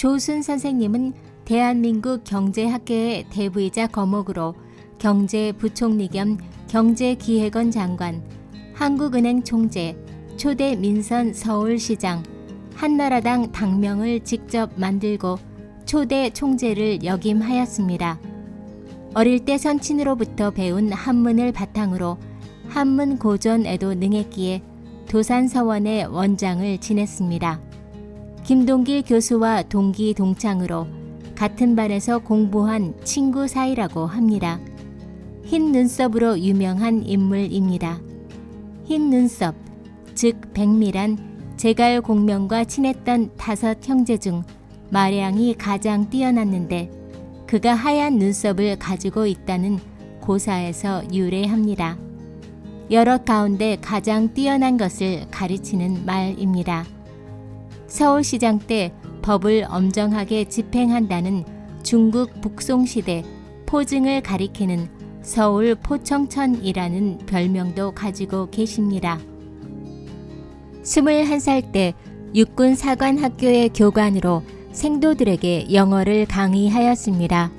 조순 선생님은 대한민국 경제학계의 대부이자 거목으로 경제부총리 겸 경제기획원 장관, 한국은행 총재, 초대 민선 서울시장, 한나라당 당명을 직접 만들고 초대 총재를 역임하였습니다. 어릴 때 선친으로부터 배운 한문을 바탕으로 한문 고전에도 능했기에 도산서원의 원장을 지냈습니다. 김동길 교수와 동기 동창으로 같은 반에서 공부한 친구 사이라고 합니다. 흰 눈썹으로 유명한 인물입니다. 흰 눈썹, 즉 백미란 제갈 공명과 친했던 5 형제 중 마량이 가장 뛰어났는데 그가 하얀 눈썹을 가지고 있다는 고사에서 유래합니다. 여럿 가운데 가장 뛰어난 것을 가리치는 말입니다. 서울시장 때 법을 엄정하게 집행한다는 중국 북송시대 포증을 가리키는 서울 포청천이라는 별명도 가지고 계십니다. 21살 때 육군 사관학교의 교관으로 생도들에게 영어를 강의하였습니다.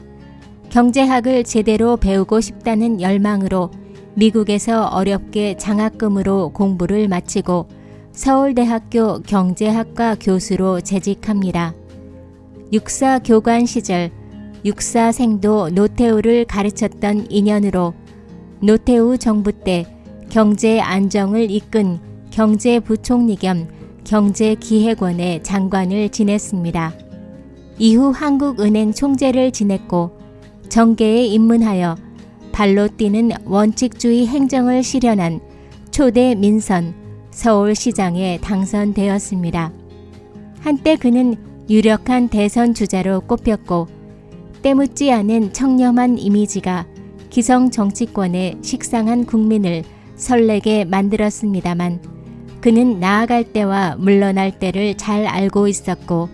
경제학을 제대로 배우고 싶다는 열망으로 미국에서 어렵게 장학금으로 공부를 마치고 서울대학교 경제학과 교수로 재직합니다. 육사 교관 시절 육사 생도 노태우를 가르쳤던 인연으로 노태우 정부 때 경제 안정을 이끈 경제부총리 겸 경제기획원의 장관을 지냈습니다. 이후 한국은행 총재를 지냈고 정계에 입문하여 발로 뛰는 원칙주의 행정을 실현한 초대 민선 서울시장에 당선되었습니다. 한때 그는 유력한 대선 주자로 꼽혔고 때묻지 않은 청렴한 이미지가 기성 정치권의 식상한 국민을 설레게 만들었습니다만 그는 나아갈 때와 물러날 때를 잘 알고 있었고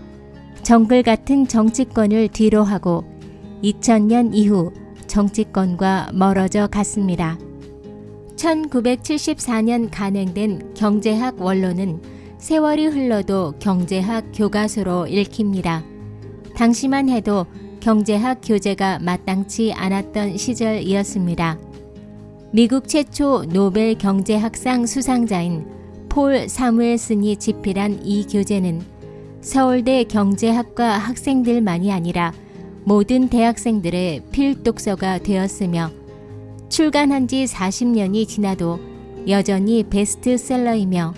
정글 같은 정치권을 뒤로하고 2000년 이후 정치권과 멀어져 갔습니다. 1974년 간행된 경제학 원로는 세월이 흘러도 경제학 교과서로 읽힙니다. 당시만 해도 경제학 교재가 마땅치 않았던 시절이었습니다. 미국 최초 노벨 경제학상 수상자인 폴 사무엘슨이 집필한 이 교재는 서울대 경제학과 학생들만이 아니라 모든 대학생들의 필독서가 되었으며 출간한 지 40년이 지나도 여전히 베스트셀러이며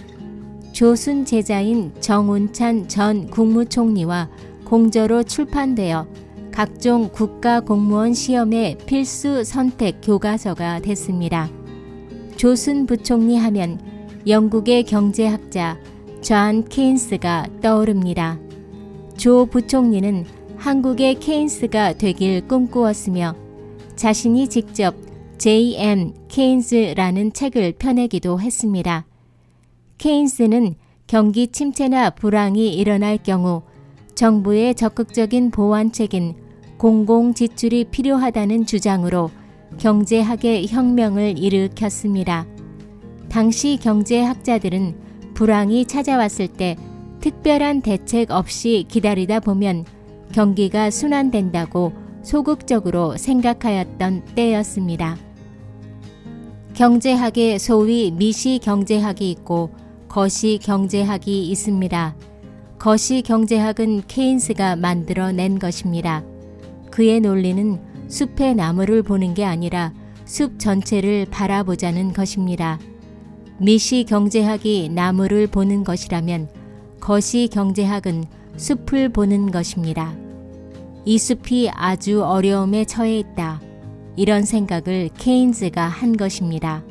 조순 제자인 정운찬 전 국무총리와 공저로 출판되어 각종 국가공무원 시험의 필수 선택 교과서가 됐습니다. 조순 부총리 하면 영국의 경제학자 존 케인스가 떠오릅니다. 조 부총리는 한국의 케인스가 되길 꿈꾸었으며 자신이 직접 J.M. 케인스라는 책을 펴내기도 했습니다. 케인스는 경기 침체나 불황이 일어날 경우 정부의 적극적인 보완책인 공공지출이 필요하다는 주장으로 경제학의 혁명을 일으켰습니다. 당시 경제학자들은 불황이 찾아왔을 때 특별한 대책 없이 기다리다 보면 경기가 순환된다고 소극적으로 생각하였던 때였습니다. 경제학에 소위 미시경제학이 있고 거시경제학이 있습니다. 거시경제학은 케인스가 만들어낸 것입니다. 그의 논리는 숲의 나무를 보는 게 아니라 숲 전체를 바라보자는 것입니다. 미시경제학이 나무를 보는 것이라면 거시경제학은 숲을 보는 것입니다. 이 숲이 아주 어려움에 처해 있다. 이런 생각을 케인스가 한 것입니다.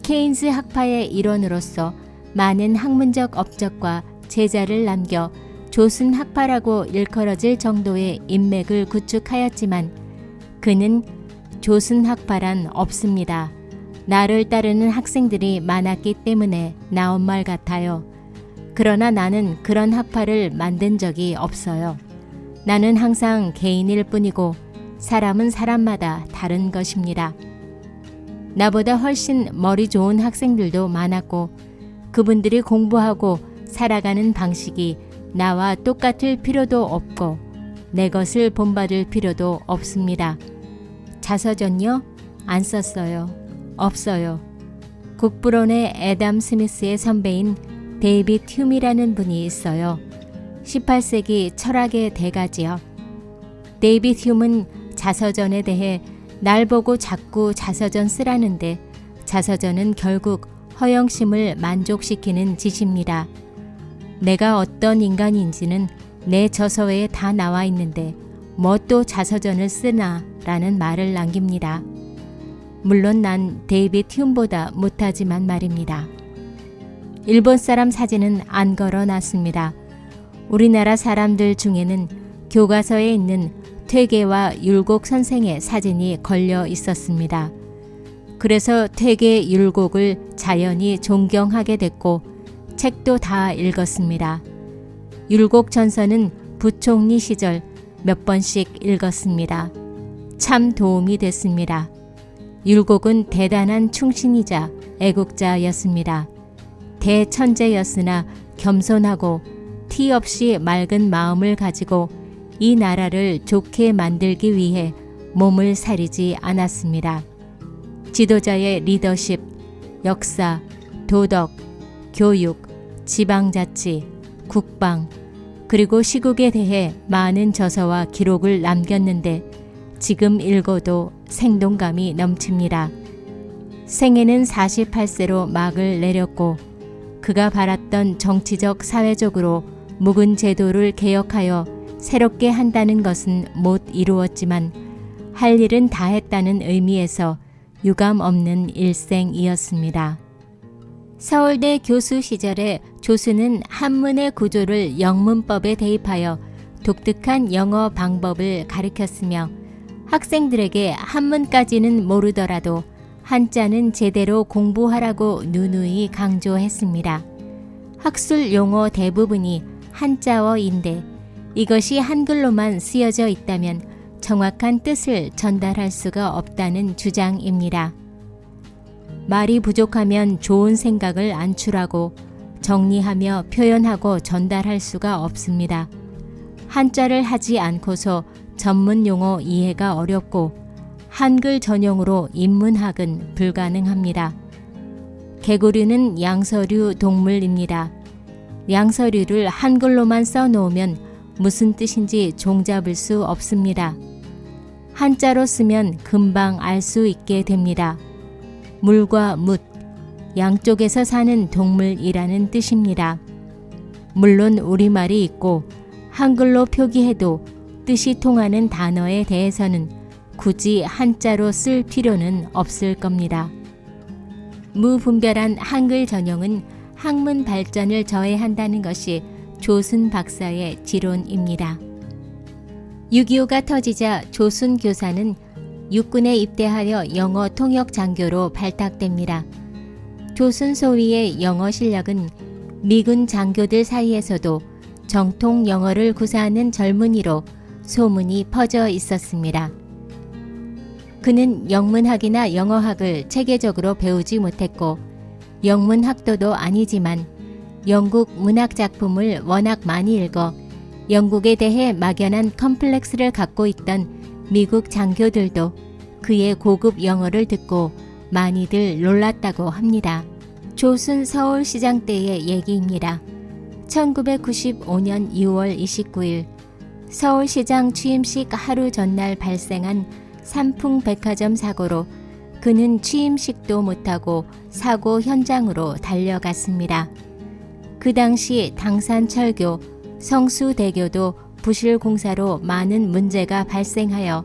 케인스 학파의 일원으로서 많은 학문적 업적과 제자를 남겨 조순 학파라고 일컬어질 정도의 인맥을 구축하였지만 그는 조순 학파란 없습니다. 나를 따르는 학생들이 많았기 때문에 나온 말 같아요. 그러나 나는 그런 학파를 만든 적이 없어요. 나는 항상 개인일 뿐이고 사람은 사람마다 다른 것입니다. 나보다 훨씬 머리 좋은 학생들도 많았고 그분들이 공부하고 살아가는 방식이 나와 똑같을 필요도 없고 내 것을 본받을 필요도 없습니다. 자서전요? 안 썼어요. 없어요. 국부론의 애담 스미스의 선배인 데이빗 흄이라는 분이 있어요. 18세기 철학의 대가지요. 데이빗 흄은 자서전에 대해 날 보고 자꾸 자서전 쓰라는데 자서전은 결국 허영심을 만족시키는 짓입니다. 내가 어떤 인간인지는 내 저서에 다 나와 있는데 뭐 또 자서전을 쓰나 라는 말을 남깁니다. 물론 난 데이빗 흄보다 못하지만 말입니다. 일본 사람 사진은 안 걸어놨습니다. 우리나라 사람들 중에는 교과서에 있는 퇴계와 율곡 선생의 사진이 걸려 있었습니다. 그래서 퇴계 율곡을 자연히 존경하게 됐고 책도 다 읽었습니다. 율곡 전서는 부총리 시절 몇 번씩 읽었습니다. 참 도움이 됐습니다. 율곡은 대단한 충신이자 애국자였습니다. 대천재였으나 겸손하고 티 없이 맑은 마음을 가지고 이 나라를 좋게 만들기 위해 몸을 사리지 않았습니다. 지도자의 리더십, 역사, 도덕, 교육, 지방자치, 국방, 그리고 시국에 대해 많은 저서와 기록을 남겼는데 지금 읽어도 생동감이 넘칩니다. 생애는 48세로 막을 내렸고 그가 바랐던 정치적 사회적으로 묵은 제도를 개혁하여 새롭게 한다는 것은 못 이루었지만 할 일은 다 했다는 의미에서 유감 없는 일생이었습니다. 서울대 교수 시절에 조수는 한문의 구조를 영문법에 대입하여 독특한 영어 방법을 가르쳤으며 학생들에게 한문까지는 모르더라도 한자는 제대로 공부하라고 누누이 강조했습니다. 학술 용어 대부분이 한자어인데 이것이 한글로만 쓰여져 있다면 정확한 뜻을 전달할 수가 없다는 주장입니다. 말이 부족하면 좋은 생각을 안출하고 정리하며 표현하고 전달할 수가 없습니다. 한자를 하지 않고서 전문 용어 이해가 어렵고 한글 전용으로 인문학은 불가능합니다. 개구리는 양서류 동물입니다. 양서류를 한글로만 써놓으면 무슨 뜻인지 종잡을 수 없습니다. 한자로 쓰면 금방 알 수 있게 됩니다. 물과 묻, 양쪽에서 사는 동물이라는 뜻입니다. 물론 우리말이 있고 한글로 표기해도 뜻이 통하는 단어에 대해서는 굳이 한자로 쓸 필요는 없을 겁니다. 무분별한 한글 전용은 학문 발전을 저해한다는 것이 조순 박사의 지론입니다. 6.25가 터지자 조순 교사는 육군에 입대하여 영어 통역 장교로 발탁됩니다. 조순 소위의 영어 실력은 미군 장교들 사이에서도 정통 영어를 구사하는 젊은이로 소문이 퍼져 있었습니다. 그는 영문학이나 영어학을 체계적으로 배우지 못했고 영문학도도 아니지만 영국 문학 작품을 워낙 많이 읽어 영국에 대해 막연한 컴플렉스를 갖고 있던 미국 장교들도 그의 고급 영어를 듣고 많이들 놀랐다고 합니다. 조순 서울시장 때의 얘기입니다. 1995년 2월 29일 서울시장 취임식 하루 전날 발생한 삼풍백화점 사고로 그는 취임식도 못하고 사고 현장으로 달려갔습니다. 그 당시 당산철교, 성수대교도 부실 공사로 많은 문제가 발생하여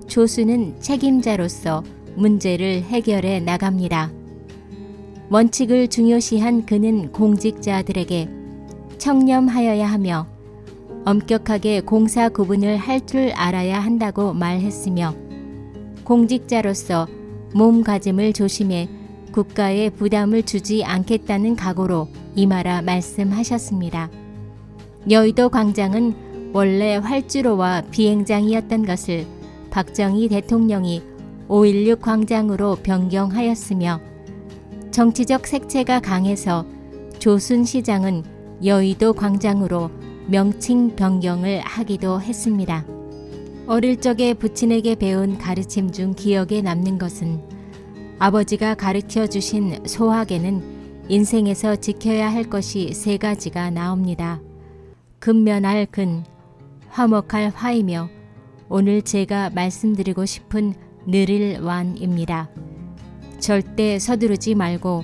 조수는 책임자로서 문제를 해결해 나갑니다. 원칙을 중요시한 그는 공직자들에게 청렴하여야 하며 엄격하게 공사 구분을 할 줄 알아야 한다고 말했으며 공직자로서 몸가짐을 조심해 국가에 부담을 주지 않겠다는 각오로 임하라 말씀하셨습니다. 여의도 광장은 원래 활주로와 비행장이었던 것을 박정희 대통령이 5.16 광장으로 변경하였으며 정치적 색채가 강해서 조순 시장은 여의도 광장으로 명칭 변경을 하기도 했습니다. 어릴 적에 부친에게 배운 가르침 중 기억에 남는 것은 아버지가 가르쳐 주신 소학에는 인생에서 지켜야 할 것이 3가지가 나옵니다. 근면할 근, 화목할 화이며 오늘 제가 말씀드리고 싶은 느릴 완입니다. 절대 서두르지 말고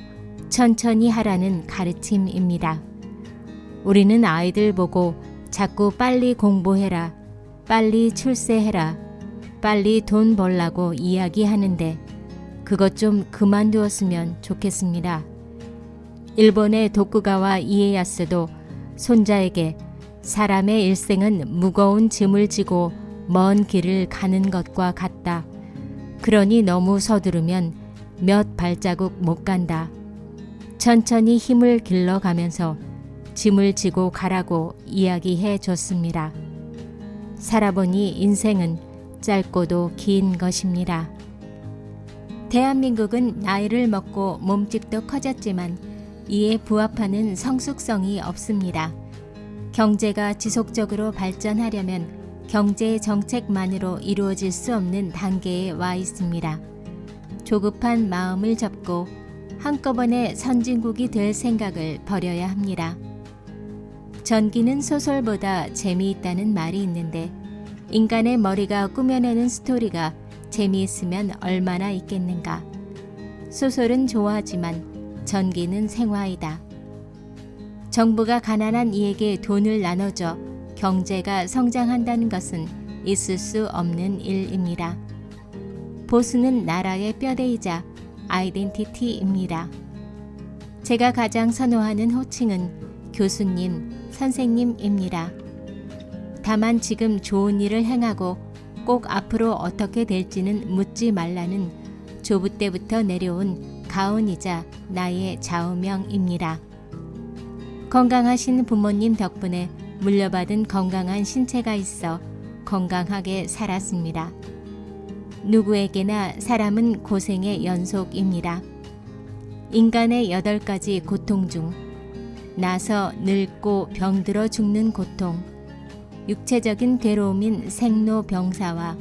천천히 하라는 가르침입니다. 우리는 아이들 보고 자꾸 빨리 공부해라, 빨리 출세해라, 빨리 돈 벌라고 이야기하는데 그것 좀 그만두었으면 좋겠습니다. 일본의 도쿠가와 이에야스도 손자에게 사람의 일생은 무거운 짐을 지고 먼 길을 가는 것과 같다. 그러니 너무 서두르면 몇 발자국 못 간다. 천천히 힘을 길러가면서 짐을 지고 가라고 이야기해 줬습니다. 살아보니 인생은 짧고도 긴 것입니다. 대한민국은 나이를 먹고 몸집도 커졌지만 이에 부합하는 성숙성이 없습니다. 경제가 지속적으로 발전하려면 경제 정책만으로 이루어질 수 없는 단계에 와 있습니다. 조급한 마음을 접고 한꺼번에 선진국이 될 생각을 버려야 합니다. 전기는 소설보다 재미있다는 말이 있는데 인간의 머리가 꾸며내는 스토리가 재미있으면 얼마나 있겠는가. 소설은 좋아하지만 전기는 생화이다. 정부가 가난한 이에게 돈을 나눠줘 경제가 성장한다는 것은 있을 수 없는 일입니다. 보수는 나라의 뼈대이자 아이덴티티입니다. 제가 가장 선호하는 호칭은 교수님, 선생님입니다. 다만 지금 좋은 일을 행하고 꼭 앞으로 어떻게 될지는 묻지 말라는 조부 때부터 내려온 가훈이자 나의 좌우명입니다. 건강하신 부모님 덕분에 물려받은 건강한 신체가 있어 건강하게 살았습니다. 누구에게나 사람은 고생의 연속입니다. 인간의 8가지 고통 중 나서 늙고 병들어 죽는 고통, 육체적인 괴로움인 생로병사와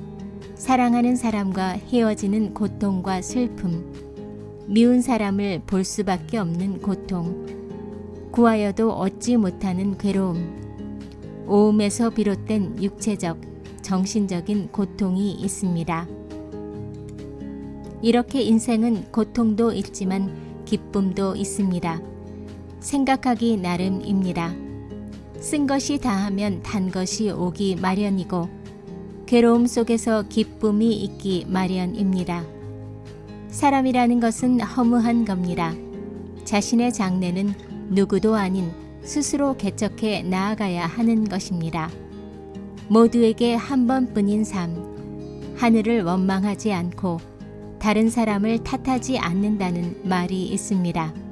사랑하는 사람과 헤어지는 고통과 슬픔, 미운 사람을 볼 수밖에 없는 고통, 구하여도 얻지 못하는 괴로움, 오음에서 비롯된 육체적, 정신적인 고통이 있습니다. 이렇게 인생은 고통도 있지만 기쁨도 있습니다. 생각하기 나름입니다. 쓴 것이 다하면 단 것이 오기 마련이고 괴로움 속에서 기쁨이 있기 마련입니다. 사람이라는 것은 허무한 겁니다. 자신의 장래는 누구도 아닌 스스로 개척해 나아가야 하는 것입니다. 모두에게 한 번뿐인 삶, 하늘을 원망하지 않고 다른 사람을 탓하지 않는다는 말이 있습니다.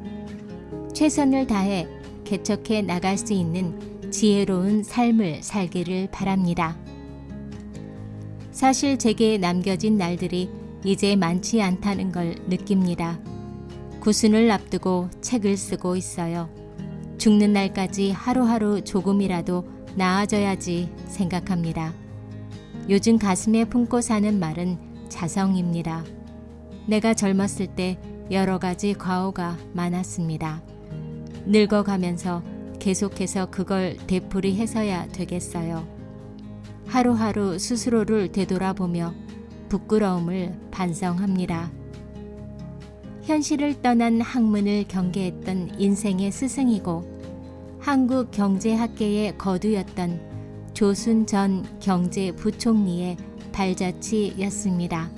최선을 다해 개척해 나갈 수 있는 지혜로운 삶을 살기를 바랍니다. 사실 제게 남겨진 날들이 이제 많지 않다는 걸 느낍니다. 구순을 앞두고 책을 쓰고 있어요. 죽는 날까지 하루하루 조금이라도 나아져야지 생각합니다. 요즘 가슴에 품고 사는 말은 자성입니다. 내가 젊었을 때 여러 가지 과오가 많았습니다. 늙어가면서 계속해서 그걸 되풀이해서야 되겠어요. 하루하루 스스로를 되돌아보며 부끄러움을 반성합니다. 현실을 떠난 학문을 경계했던 인생의 스승이고 한국경제학계의 거두였던 조순 전 경제부총리의 발자취였습니다.